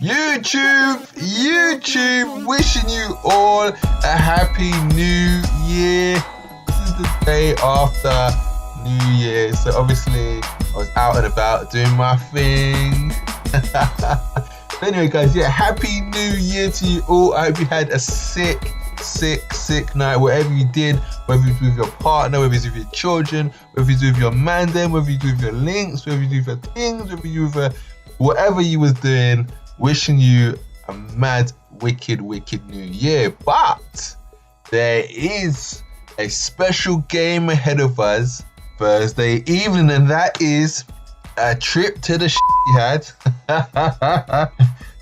YouTube, wishing you all a happy new year. This is the day after New Year, so obviously I was out and about doing my thing. But anyway, guys, yeah, happy new year to you all. I hope you had a sick night, whatever you did, whether it's with your partner, whether it's with your children, whether it's with your man, whether it's with your links, whether it's with your things, whether you with whatever you was doing. Wishing you a mad, wicked new year. But there is a special game ahead of us Thursday evening, and that is a trip to the Etihad.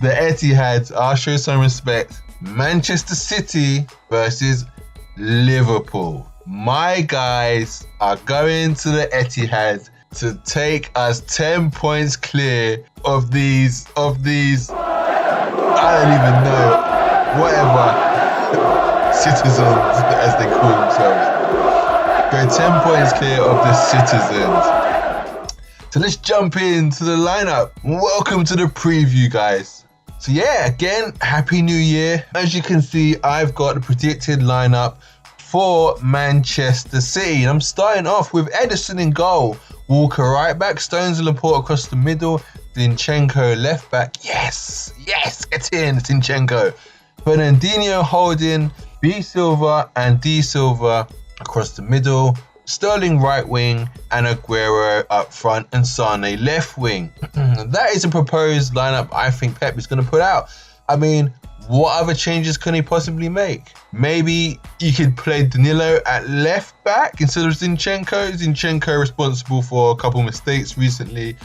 The Etihad. I'll show some respect. Manchester City versus Liverpool. My guys are going to the Etihad to take us 10 points clear of these, I don't even know, whatever citizens, as they call themselves. Go 10 points clear of the citizens. So let's jump into the lineup. Welcome to the preview, guys. So yeah, again, happy new year. As you can see, I've got the predicted lineup for Manchester City. And I'm starting off with Ederson in goal, Walker right back, Stones and Laporte across the middle, Zinchenko left back. Yes, get in, Zinchenko. Fernandinho holding, B Silva and D Silva across the middle, Sterling right wing, and Aguero up front, and Sane left wing. That is a proposed lineup I think Pep is going to put out. I mean, what other changes can he possibly make? Maybe you could play Danilo at left back instead of Zinchenko. Zinchenko responsible for a couple mistakes recently.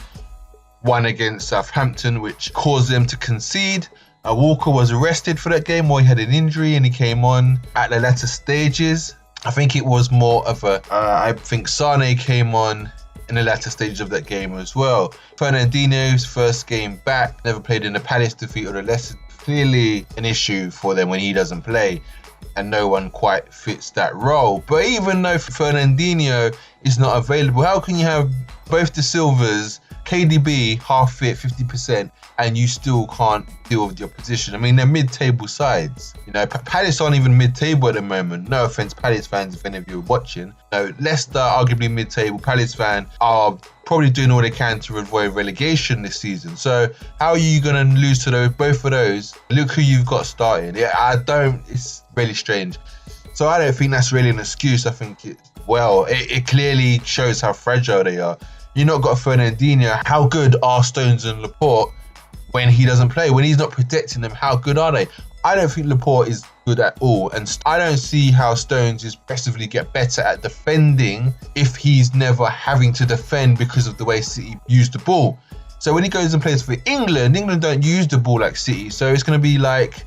One against Southampton, which caused them to concede. Walker was arrested for that game while he had an injury, and he came on at the latter stages. I think it was more of I think Sane came on in the latter stages of that game as well. Fernandinho's first game back, never played in the Palace defeat or the Leicester. Clearly an issue for them when he doesn't play, and no one quite fits that role. But even though Fernandinho is not available, how can you have both the Silvers, KDB half fit, 50%, and you still can't deal with your position? I mean, they're mid-table sides. You know, Palace aren't even mid-table at the moment. No offense, Palace fans, if any of you are watching. No, Leicester, arguably mid-table. Palace fans are probably doing all they can to avoid relegation this season. So how are you going to lose to both of those? Look who you've got starting. Yeah, it's really strange. So I don't think that's really an excuse. I think it clearly shows how fragile they are. You've not got Fernandinho. How good are Stones and Laporte when he doesn't play? When he's not protecting them, how good are they? I don't think Laporte is good at all, and I don't see how Stones is progressively get better at defending if he's never having to defend because of the way City use the ball. So when he goes and plays for England don't use the ball like City, so it's going to be like,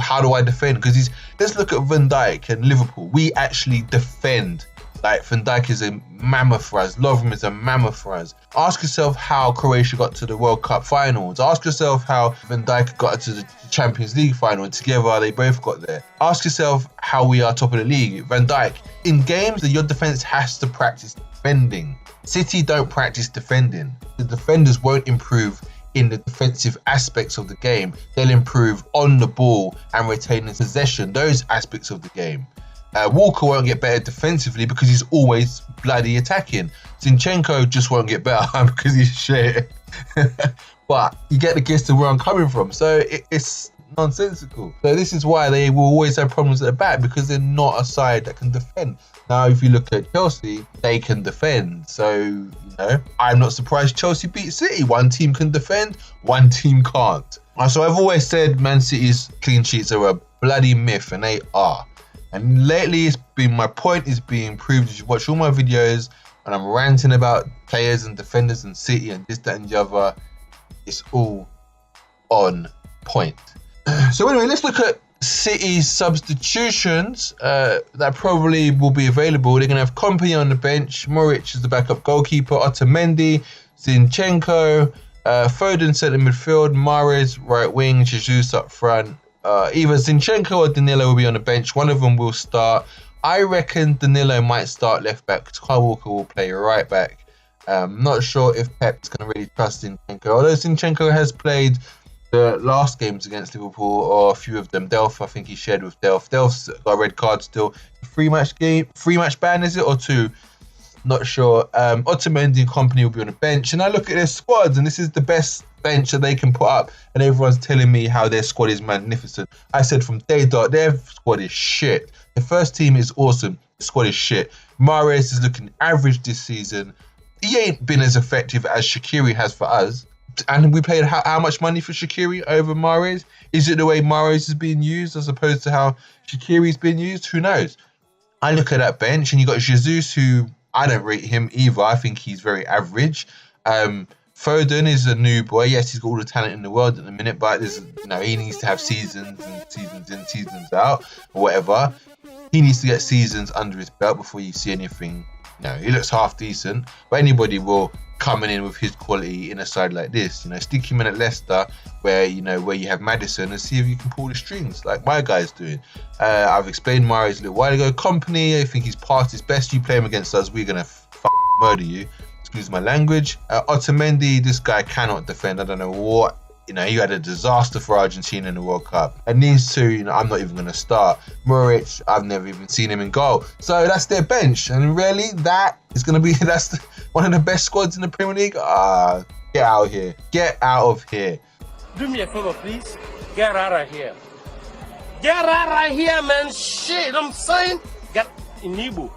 how do I defend? Because let's look at Van Dijk and Liverpool. We actually defend. Like, Van Dijk is a mammoth for us. Lovren is a mammoth for us. Ask yourself how Croatia got to the World Cup finals. Ask yourself how Van Dijk got to the Champions League final. And together, they both got there. Ask yourself how we are top of the league. Van Dijk, in games, your defence has to practice defending. City don't practice defending. The defenders won't improve in the defensive aspects of the game. They'll improve on the ball and retaining possession, those aspects of the game. Walker won't get better defensively because he's always bloody attacking. Zinchenko just won't get better because he's shit. But you get the gist of where I'm coming from. So it's nonsensical. So this is why they will always have problems at the back, because they're not a side that can defend. Now, if you look at Chelsea, they can defend. So, I'm not surprised Chelsea beat City. One team can defend, one team can't. So I've always said Man City's clean sheets are a bloody myth, and they are. And lately, my point is being proved. As you watch all my videos and I'm ranting about players and defenders and City and this, that and the other, it's all on point. So anyway, let's look at City's substitutions that probably will be available. They're going to have Kompany on the bench, Moric as the backup goalkeeper, Otamendi, Zinchenko, Foden centre midfield, Mahrez right wing, Jesus up front. Either Zinchenko or Danilo will be on the bench. One of them will start. I reckon Danilo might start left back because Kyle Walker will play right back. Not sure if Pep's going to really trust Zinchenko, although Zinchenko has played the last games against Liverpool, or a few of them. Delph, I think he shared with Delph. Delph's got a red card still. 3-match ban, is it, or 2? Not sure. Otamendi and company will be on the bench, and I look at their squads, and this is the best bench that they can put up, and everyone's telling me how their squad is magnificent. I said from day dot, their squad is shit. The first team is awesome. The squad is shit. Mahrez is looking average this season. He ain't been as effective as Shaqiri has for us. And we paid how much money for Shaqiri over Mahrez? Is it the way Mahrez is being used as opposed to how Shaqiri's been used? Who knows? I look at that bench, and you got Jesus, who I don't rate him either. I think he's very average. Foden is a new boy. Yes, he's got all the talent in the world at the minute, but he needs to have seasons and seasons in, seasons out, or whatever. He needs to get seasons under his belt before you see anything. He looks half decent, but anybody will coming in with his quality in a side like this. Stick him in at Leicester, where you have Maddison, and see if you can pull the strings like my guy's doing. I've explained Mahrez a little while ago. Company, I think he's past his best. You play him against us, we're gonna murder you. Excuse my language. Otamendi, this guy cannot defend. I don't know what. He had a disaster for Argentina in the World Cup. And these two, I'm not even going to start. Muric, I've never even seen him in goal. So that's their bench. And really, that is going to be, one of the best squads in the Premier League. Get out of here. Get out of here. Do me a favor, please. Get out of here. Get out of here, man. Shit, I'm saying. Get in Igbo.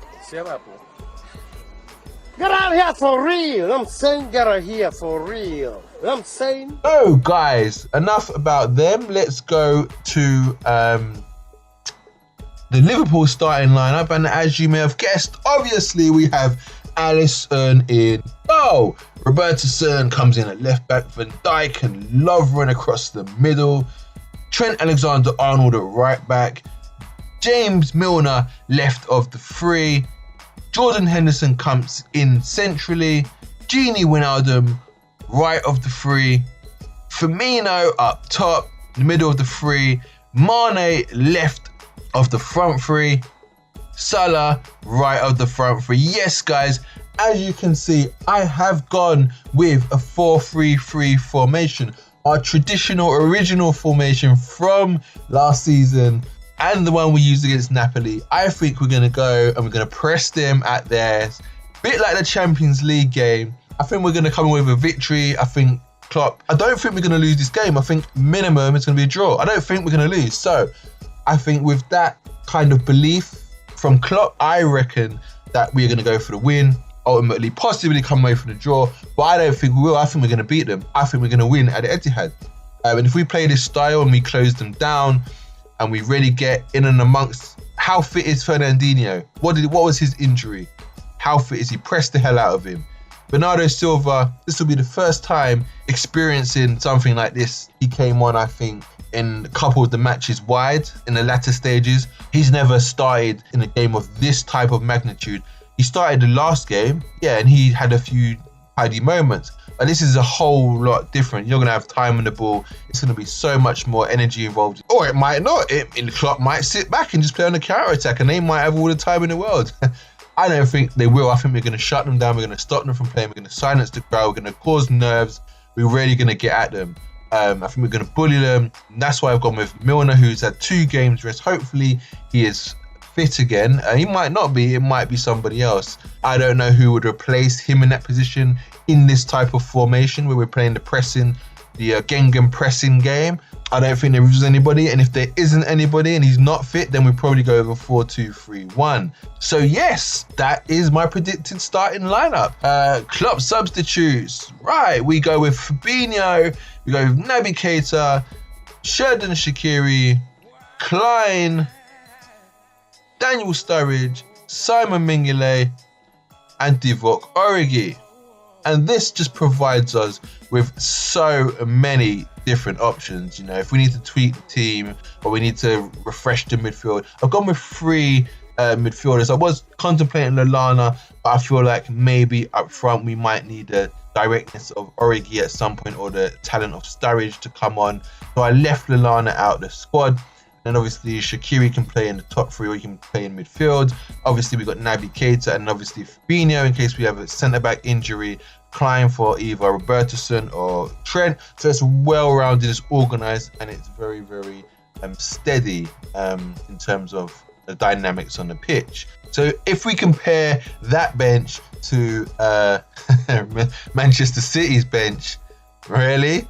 Get out of here for real. I'm saying get out of here for real. I'm saying. Oh, guys, enough about them. Let's go to the Liverpool starting lineup. And as you may have guessed, obviously we have Alisson in goal. Robertson comes in at left back. Van Dijk and Lovren across the middle. Trent Alexander-Arnold at right back. James Milner left of the three. Jordan Henderson comes in centrally. Gini Wijnaldum right of the three. Firmino up top, in the middle of the three. Mane left of the front three. Salah right of the front three. Yes, guys, as you can see, I have gone with a 4-3-3 formation. Our traditional, original formation from last season and the one we used against Napoli. I think we're going to go and we're going to press them at theirs. Bit like the Champions League game. I think we're going to come away with a victory. I think Klopp, I don't think we're going to lose this game. I think minimum it's going to be a draw. I don't think we're going to lose. So I think with that kind of belief from Klopp, I reckon that we're going to go for the win. Ultimately, possibly come away from the draw. But I don't think we will. I think we're going to beat them. I think we're going to win at the Etihad. And if we play this style and we close them down and we really get in and amongst, how fit is Fernandinho? What was his injury? How fit is he? Press the hell out of him. Bernardo Silva, this will be the first time experiencing something like this. He came on, I think, in a couple of the matches wide in the latter stages. He's never started in a game of this type of magnitude. He started the last game, and he had a few tidy moments. But this is a whole lot different. You're going to have time on the ball. It's going to be so much more energy involved. Or it might not. The Klopp might sit back and just play on the counter-attack, and they might have all the time in the world. I don't think they will. I think we're going to shut them down. We're going to stop them from playing. We're going to silence the crowd. We're going to cause nerves. We're really going to get at them. I think we're going to bully them. And that's why I've gone with Milner, who's had 2 games rest. Hopefully, he is fit again. He might not be. It might be somebody else. I don't know who would replace him in that position in this type of formation where we're playing the pressing, the Gengen pressing game. I don't think there is anybody, and if there isn't anybody and he's not fit, then we probably go over 4-2-3-1. So yes, that is my predicted starting lineup. Klopp substitutes. Right, we go with Fabinho, we go with Naby Keita, Xherdan Shaqiri, Klein, Daniel Sturridge, Simon Mignolet, and Divock Origi. And this just provides us with so many different options. If we need to tweak the team or we need to refresh the midfield, I've gone with 3 midfielders. I was contemplating Lallana, but I feel like maybe up front we might need the directness of Origi at some point or the talent of Sturridge to come on. So I left Lallana out of the squad. And obviously Shaqiri can play in the top three, or he can play in midfield. Obviously we got Naby Keita and obviously Fabinho in case we have a centre-back injury. Klein for either Robertson or Trent. So it's well-rounded, it's organised, and it's very, very steady in terms of the dynamics on the pitch. So if we compare that bench to Manchester City's bench, really?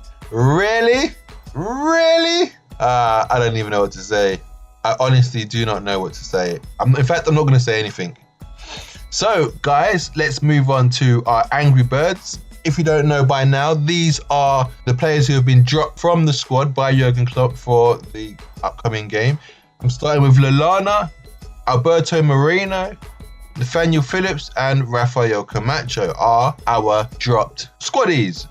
I don't even know what to say. I honestly do not know what to say. In fact, I'm not going to say anything. So, guys, let's move on to our Angry Birds. If you don't know by now, these are the players who have been dropped from the squad by Jurgen Klopp for the upcoming game. I'm starting with Lallana, Alberto Moreno, Nathaniel Phillips, and Rafael Camacho are our dropped squaddies.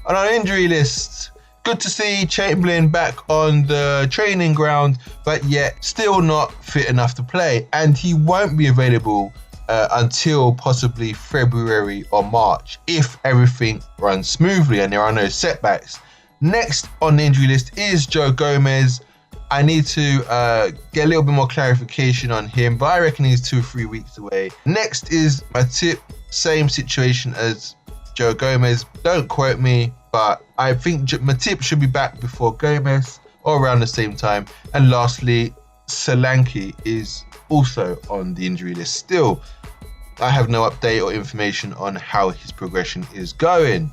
On our injury list, good to see Chamberlain back on the training ground, but yet still not fit enough to play. And he won't be available until possibly February or March if everything runs smoothly and there are no setbacks. Next on the injury list is Joe Gomez. I need to get a little bit more clarification on him, but I reckon he's 2 or 3 weeks away. Next is Matip, same situation as Joe Gomez. Don't quote me, but I think Matip should be back before Gomez or around the same time. And lastly, Solanke is also on the injury list still. I have no update or information on how his progression is going.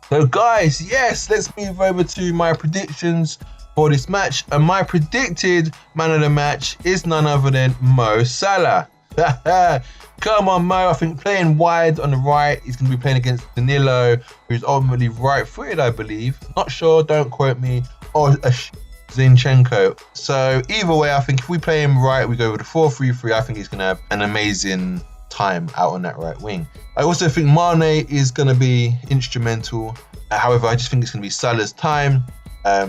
So guys, yes, let's move over to my predictions for this match. And my predicted man of the match is none other than Mo Salah. Come on, Mo. I think playing wide on the right, he's going to be playing against Danilo, who's ultimately right-footed, I believe. Not sure, don't quote me. Or Zinchenko. So either way, I think if we play him right, we go with the 4-3-3. I think he's going to have an amazing time out on that right wing. I also think Mane is going to be instrumental. However, I just think it's going to be Salah's time.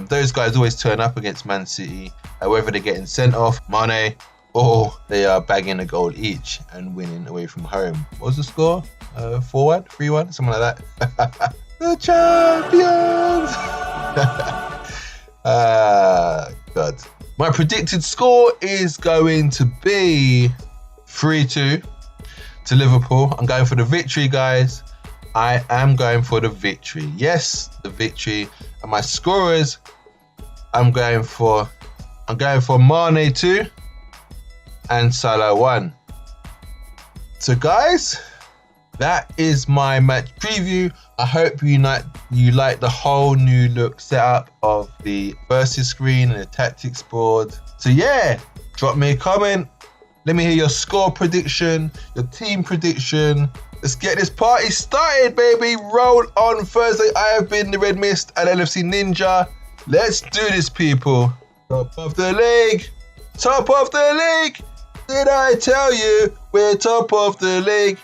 Those guys always turn up against Man City, whether they're getting sent off, Mane, or they are bagging a goal each and winning away from home. What was the score? 4-1, 3-1, something like that. The champions! God. My predicted score is going to be 3-2 to Liverpool. I'm going for the victory, guys. I am going for the victory. Yes, the victory. And my scorers, I'm going for Mane 2 and Salah 1. So guys, that is my match preview. I hope you like the whole new look setup of the versus screen and the tactics board. So yeah, drop me a comment. Let me hear your score prediction, your team prediction. Let's get this party started, baby. Roll on Thursday. I have been the Red Mist at LFC Ninja. Let's do this, people. Top of the league. Top of the league. Did I tell you we're top of the league?